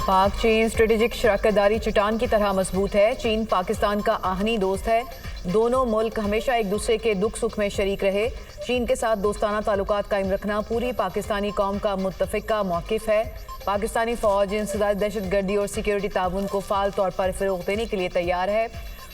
पाक चीन स्ट्रेटेजिक शराकतदारी चट्टान की तरह मजबूत है। चीन पाकिस्तान का आहनी दोस्त है। दोनों मुल्क हमेशा एक दूसरे के दुख सुख में शरीक रहे। चीन के साथ दोस्ताना ताल्लुकात कायम रखना पूरी पाकिस्तानी कौम का मुत्तफिका मौक़िफ़ है। पाकिस्तानी फ़ौज इंसदाद दहशतगर्दी और सिक्योरिटी ताउन को फ़ाल तौर पर फ़रोग़ देने के लिए तैयार है।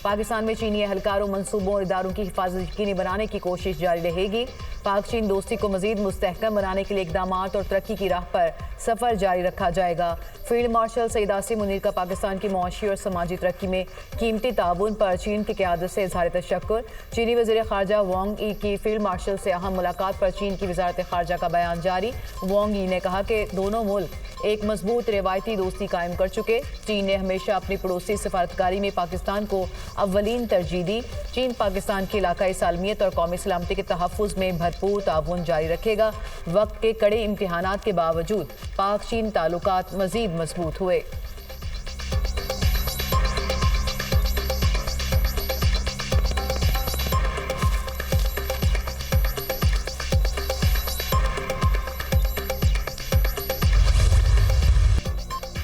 पाकिस्तान में चीनी एहलकारों, मनसूबों और इदारों की हिफाजत यकीनी बनाने की कोशिश जारी रहेगी। पाक चीन दोस्ती को मजीद मुस्तहकम बनाने के लिए इक़दामात और तरक्की की राह पर सफ़र जारी रखा जाएगा। फील्ड मार्शल सईद आसिम मुनीर का पाकिस्तान की मुआशी और समाजी तरक्की में कीमती ताउन पर चीन की क़यादत से इज़हार तशक्कुर। चीनी वज़ीर ख़ारजा वांग यी की फील्ड मार्शल से अहम मुलाकात पर चीन की वज़ारत ख़ारजा का बयान जारी। वांग यी ने कहा कि दोनों मुल्क एक मजबूत रिवायती दोस्ती कायम कर चुके। चीन ने हमेशा अपनी पड़ोसी सफारतकारी में पाकिस्तान को अव्वलीन तरजीह दी। चीन पाकिस्तान की इलाकाई सालमियत और कौमी सलामती के तहफ़्फ़ुज़ में भरपूर ताउन जारी रखेगा। वक्त के कड़े इम्तिहानात के बावजूद पाक चीन ताल्लुकात मज़ीद मजबूत हुए।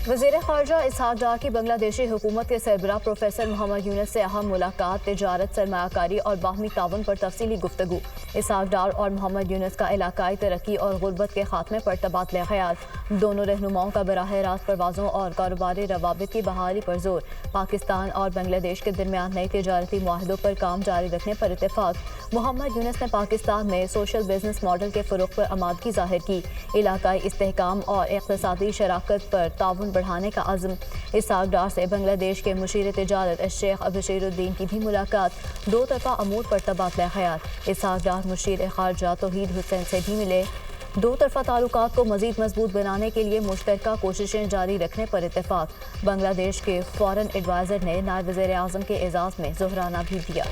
वज़ीर ख़ारजा इसहाक़ डार की बांग्लादेशी हुकूमत के सरबराह प्रोफेसर मोहम्मद यूनुस से अहम मुलाकात, तिजारत, सरमायाकारी और बाहमी ताउन पर तफसीली गुफ्तगू। इसहाक़ डार और मोहम्मद यूनुस का इलाकाई तरक्की और गुर्बत के खात्मे पर तबादला ख़याल। दोनों रहनुमाओं का बराह रास्त परवाज़ों और कारोबारी रवाबित की बहाली पर जोर। पाकिस्तान और बांग्लादेश के दरमियान नए तिजारती मुआहदों पर काम जारी रखने पर इत्तेफाक। मोहम्मद यूनुस ने पाकिस्तान में सोशल बिजनेस मॉडल के फ़रोग़ पर आमादगी ज़ाहिर की। इलाकाई इस्तेहकाम और इक़्तिसादी शराकत पर ताउन बढ़ाने का अज़्म। इसहाक़ डार से बांग्लादेश के मुशीर तिजारत शेख बशीरुद्दीन की भी मुलाकात। दो तरफ़ा अमूर पर तबादला ख़याल। इसहाक़ डार मुशीर ख़ारजा तौहीद हुसैन से भी मिले। दो तरफ़ा ताल्लुकात को मज़ीद मजबूत बनाने के लिए मुश्तरका कोशिशें जारी रखने पर इत्तेफाक। बांग्लादेश के फ़ॉरेन एडवाइज़र ने नायब वज़ीर आज़म के एज़ाज़ में ज़ोहराना भी दिया।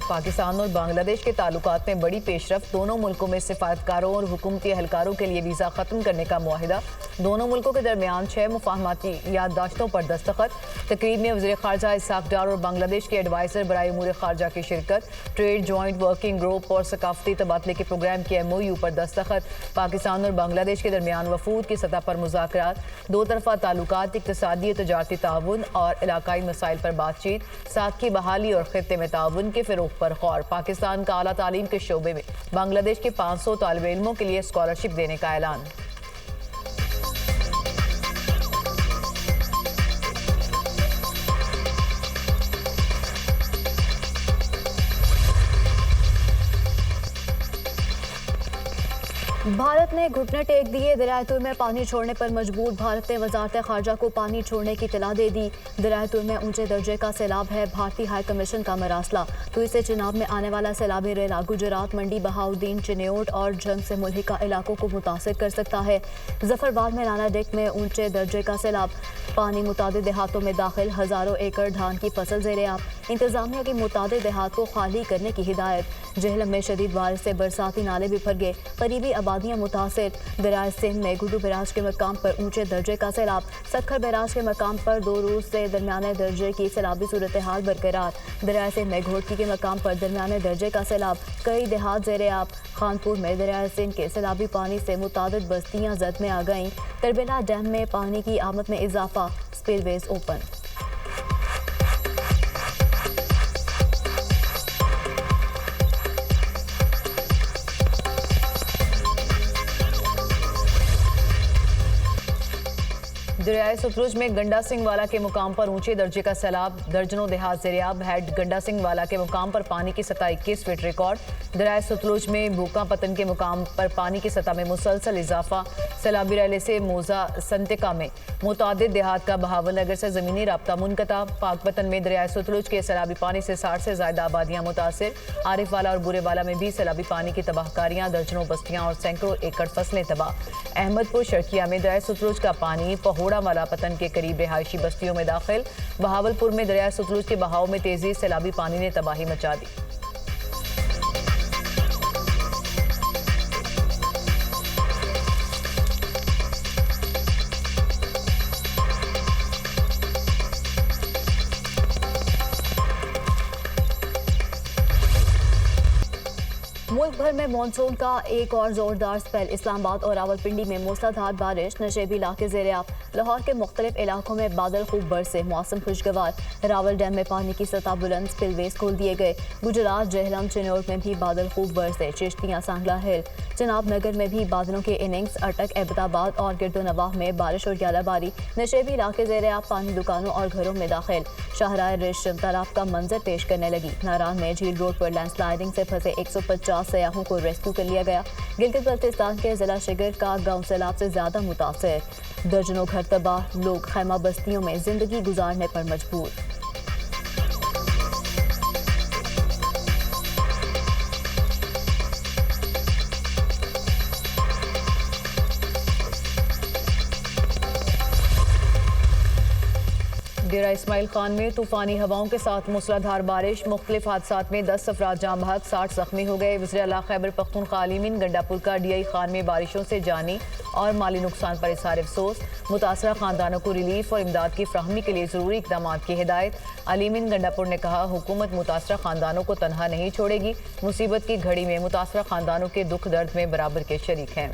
पाकिस्तान और बांग्लादेश के ताल्लुकात में बड़ी पेशरफ। दोनों मुल्कों में सिफारतकारों और हुकूमती एहलकारों के लिए वीज़ा ख़त्म करने का मुआहिदा। दोनों मुल्कों के दरमियान 6 मुफाहमती याददाश्तों पर दस्तखत। तकरीब में वज़ीर ख़ारजा इसहाक़ डार और बांग्लादेश के एडवाइज़र बराए उमूर ख़ारजा की शिरकत। ट्रेड जॉइंट वर्किंग ग्रुप और सकाफ़ती तबादले के प्रोग्राम के MOU पर दस्तखत। पाकिस्तान और बांग्लादेश के दरमियान वफूद की सतह पर मुज़ाकरात। दो तरफ़ा ताल्लुकात, इक़्तिसादी और तजारती ताउन और इलाकाई मसाइल पर बातचीत। साथ की बहाली और ख़ित्ते में ताउन के फ़रोग़ पर गौर। पाकिस्तान का आला तालीम के शोबे में बांग्लादेश के 500 तालिब इल्मों के लिए स्कॉलरशिप देने का ऐलान। भारत ने घुटने टेक दिए। दरियाए में पानी छोड़ने पर मजबूर। भारत ने वजारत ख़ारजा को पानी छोड़ने की इत्तला दे दी। दरियाए में ऊंचे दर्जे का सैलाब है। भारतीय हाई कमीशन का मरासला। तो इससे चिनाब में आने वाला सैलाबी रेला गुजरात, मंडी, बहाउद्दीन, चिन्योट और जंग से मुल्हिका इलाकों को मुतासिर कर सकता है। जफरबाद में राना डेक में ऊंचे दर्जे का सैलाब। पानी मुतादिद देहातों में दाखिल। हज़ारों एकड़ धान की फसल ज़ेर-ए-आब। इंतजामिया की मुतादिद देहात को खाली करने की हिदायत। जहलम में शदीद बारिश से बरसाती नाले भी भर गए। करीबी आबादियाँ मुतासिर। दरियाए सिंध में गुडू बैराज के मकाम पर ऊंचे दर्जे का सैलाब। सखर बैराज के मकाम पर 2 रोज़ से दरमियाने दर्जे की सैलाबी सूरत हाल बरकरार। दरियाए सिंध में घोटकी के मकाम पर दरमियाने दर्जे का सैलाब। कई देहात ज़ेर-ए-आब। खानपुर में दरियाए सिंध के सैलाबी पानी से मुतादिद बस्तियाँ जद में आ गईं। तरबेला डैम में पानी की आमद में इजाफा। Spillways open. दरियाए सतलुज में गंडा सिंह वाला के मुकाम पर ऊंचे दर्जे का सैलाब। दर्जनों देहात ज़ेर-ए-आब। हेड गंडा सिंह वाला के मुकाम पर पानी की सतह 21 फीट रिकॉर्ड। दरियाए सतलुज में भूका पतन के मुकाम पर पानी की सतह में मुसलसल इजाफा। सैलाबी रैले से मोजा संतिका में मुतादिद देहात का बहावल नगर से ज़मीनी राब्ता मुनक़ता। पाकपतन में दरियाए सतलुज के सैलाबी पानी से 60 से ज़्यादा आबादियाँ मुतासिर। आरिफ वाला और बुरेवाला में भी सैलाबी पानी की तबाहकारियाँ। दर्जनों बस्तियाँ और सैकड़ों एकड़ फसलें तबाह। अहमदपुर शर्किया में दरियाए सतलुज का पानी पहोड़ा वाला पतन के करीब रिहायशी बस्तियों में दाखिल। बहावलपुर में दरियाए सतलुज के बहाव में तेजी। सैलाबी पानी ने तबाही मचा दी। मुल्क भर में मानसून का एक और जोरदार स्पेल। इस्लामाबाद और रावलपिंडी में मूसलाधार बारिश, नशेबी इलाके ज़ेर-ए-आब। लाहौर के मुख्तलिफ इलाकों में बादल खूब बरसे, मौसम खुशगवार। रावल डैम में पानी की सतह बुलंद, स्पिलवेज खोल दिए गए। गुजरात, जहलम, चिनौर में भी बादल खूब बरसे। चिश्तियाँ, सांगला हिल, जनाब नगर में भी बादलों के इनिंग्स। अटक, एबटाबाद और गिरदोनवाह में बारिश और ग्यालाबारी। नशेबी इलाके ज़ेर-ए-आब, पानी दुकानों और घरों में दाखिल। शाहराह रेशम तालाब का मंजर पेश करने लगी। नारान में झील रोड पर लैंडस्लाइडिंग से फंसे 150 सयाहों को रेस्क्यू कर लिया गया। गिलगित बल्तिस्तान के जिला शिगर का गांव सैलाब से ज्यादा मुतासर। दर्जनों घर तबाह, लोग खैमा बस्तियों में जिंदगी गुजारने पर मजबूर। डेरा इस्माइल खान में तूफानी हवाओं के साथ मूसलाधार बारिश, मुख्तलिफ हादसात में 10 अफराद जाम बहक, 60 जख्मी हो गए। वज़ीर-ए-आला खैबर पख्तूनख्वा अलीमीन गंडापुर का DI खान में बारिशों से जानी और माली नुकसान पर इज़हार अफसोस। मुतासरा खानदानों को रिलीफ और इमदाद की फ्राहमी के लिए ज़रूरी इक़दाम की हिदायत। अलीमीन गंडापुर ने कहा, हुकूमत मुतासरा खानदानों को तनहा नहीं छोड़ेगी। मुसीबत की घड़ी में मुतासरा खानदानों के दुख दर्द में बराबर के शरीक हैं।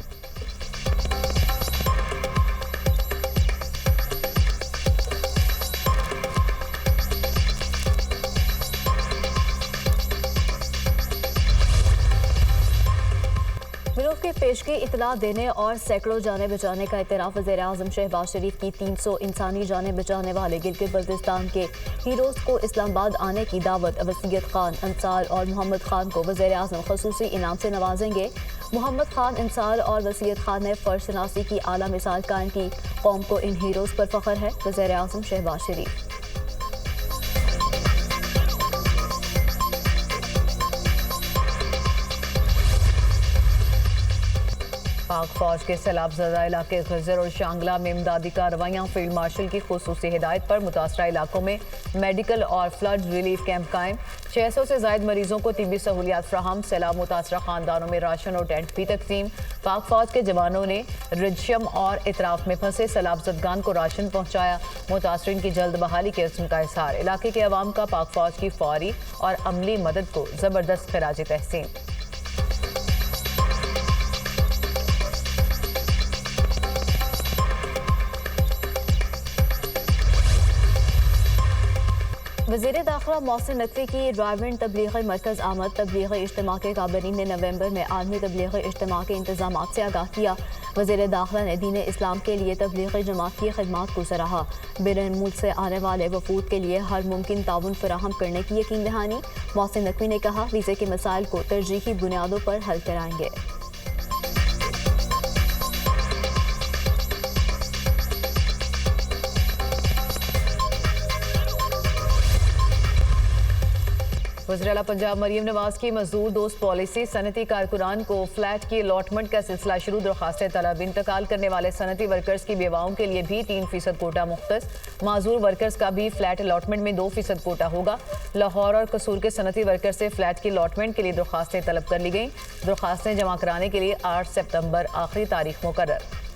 मुल्क की पेशगी इतला देने और सैकड़ों जाने बचाने का इतराफ़। वज़ीर-ए-आज़म शहबाज शरीफ की 300 इंसानी जाने बचाने वाले गिलगित बल्तिस्तान के हीरोज़ को इस्लामाबाद आने की दावत। वसीयत खान, अंसार और मोहम्मद खान को वज़ीर-ए-आज़म ख़ुसूसी इनाम से नवाजेंगे। मोहम्मद खान, अंसार और वसीयत खान ने फ़र्ज शनासी की आला मिसाल कायम की। कौम को इन हीरोज़ पर फ़ख्र है। वज़ीर-ए-आज़म शहबाज शरीफ। पाक फौज के सैलाब ज़दा इलाके खजर और शांगला में इमदादी कार्रवाइयाँ। फील्ड मार्शल की खुसूसी हिदायत पर मुतासरा इलाकों में मेडिकल और फ्लड रिलीफ कैंप कायम। 600 से ज़ायद मरीजों को तिब्बी सहूलियात फ्राहम। सैलाब मुतासरा खानदानों में राशन और टेंट भी तकसीम। पाक फौज के जवानों ने रिजशम और इतराफ में फंसे सैलाब ज़दगान को राशन पहुँचाया। मुतासरीन की जल्द बहाली के इज़्म का इज़हार। इलाके के अवाम का पाक फौज की फौरी और अमली मदद को ज़बरदस्त खिराज तहसीन। वज़ीर दाखिला मोहसिन नकवी की ड्राइविंग तबलीगी मरकज़ आमद। तबलीगी इज्तिमा के काबरीन ने नवंबर में आलमी तबलीगी इज्तिमा के इंतजाम से आगाह किया। वज़ीर दाखिला ने दीन इस्लाम के लिए तबलीगी जमात की खिदमात को सराहा। बैरून मुल्क से आने वाले वफूद के लिए हर मुमकिन ताउन फराहम करने की यकीन दहानी। मोहसिन नकवी ने कहा, वीज़े के मसाइल को तरजीही बुनियादों पर हल कराएंगे। वज़ीर-ए-आला पंजाब मरीम नवाज की मजदूर दोस्त पॉलिसी। सनती कारकुनान को फ्लैट की अलॉटमेंट का सिलसिला शुरू। दरख्वास्तें तलब। इंतकाल करने वाले सनती वर्कर्स की बेवाओं के लिए भी 3% कोटा मुख्तस। माजूर वर्कर्स का भी फ्लैट अलॉटमेंट में 2% कोटा होगा। लाहौर और कसूर के सनती वर्कर्स से फ्लैट की अलॉटमेंट के लिए दरख्वास्तें तलब कर ली गई। दरख्वास्तें जमा कराने के लिए 8 सितंबर आखिरी तारीख मुकर्रर।